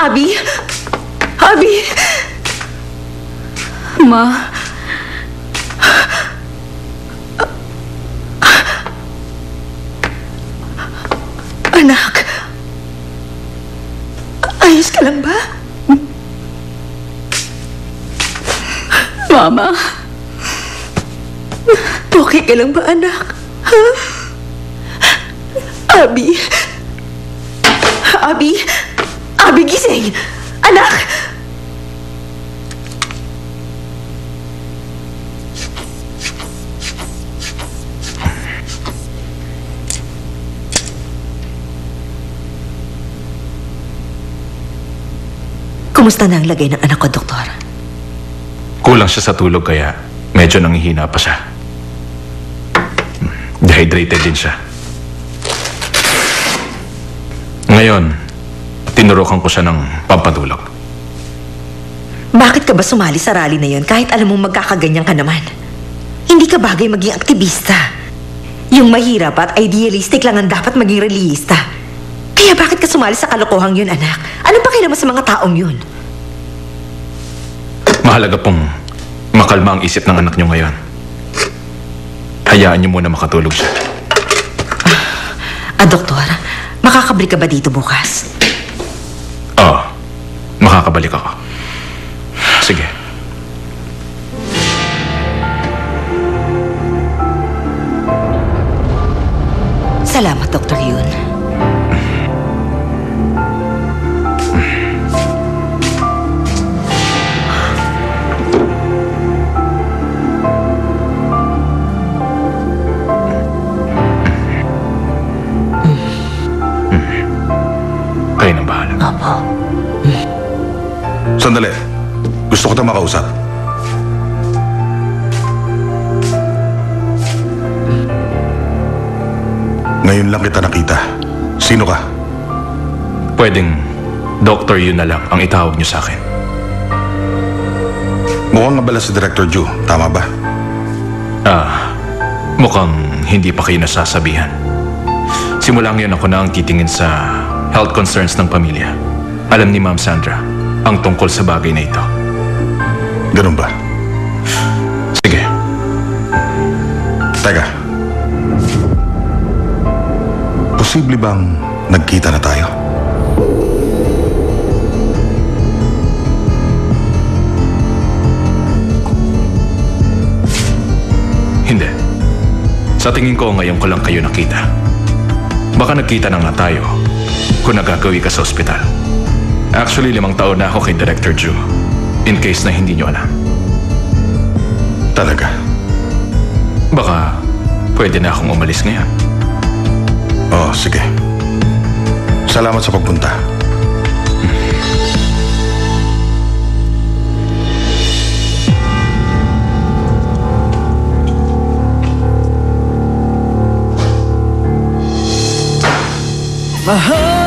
Abby? Abby? Ma. Anak? Ayos ka lang ba? Mama. Okay ka lang ba, anak? Ha? Abby? Abby? Abby, gising! Anak! Kumusta na ang lagay ng anak ko, Doktor? Kulang siya sa tulog kaya medyo nanghihina pa siya. Dehydrated din siya. Ngayon, tinurukan ko siya ng pampatulog. Bakit ka ba sumali sa rally na yon kahit alam mong magkakaganyan ka naman? Hindi ka bagay maging aktivista. Yung mahirap at idealistic lang ang dapat maging realista. Kaya bakit ka sumali sa kalokohang yun, anak? Ano pa kailangan sa mga taong yun? Mahalaga pong makalma ang isip ng anak niyo ngayon. Hayaan niyo muna makatulog siya. Doktor, makakabalik ka ba dito bukas? Oo, makakabalik ako. Sige. Salamat, Dr. Yun. Kayo nang bahala. Opo. Sandali. Gusto ko itong makausap. Ngayon lang kita nakita. Sino ka? Pwedeng Dr. Yun na lang ang itawag niyo sa akin. Mukhang abala si Director Ju. Tama ba? Mukhang hindi pa kayo nasasabihan. Simula ngayon ako na ang titingin sa health concerns ng pamilya. Alam ni Ma'am Sandra ang tungkol sa bagay na ito. Ganun ba? Sige. Teka. Posible bang nagkita na tayo? Hindi. Sa tingin ko ngayon ko lang kayo nakita. Baka nagkita na nga tayo kung nagagawi ka sa ospital. Actually, 5 taon na ako kay Director Ju. In case na hindi nyo alam. Talaga? Baka pwede na akong umalis ngayon. Oo, sige. Salamat sa pagpunta. Mahal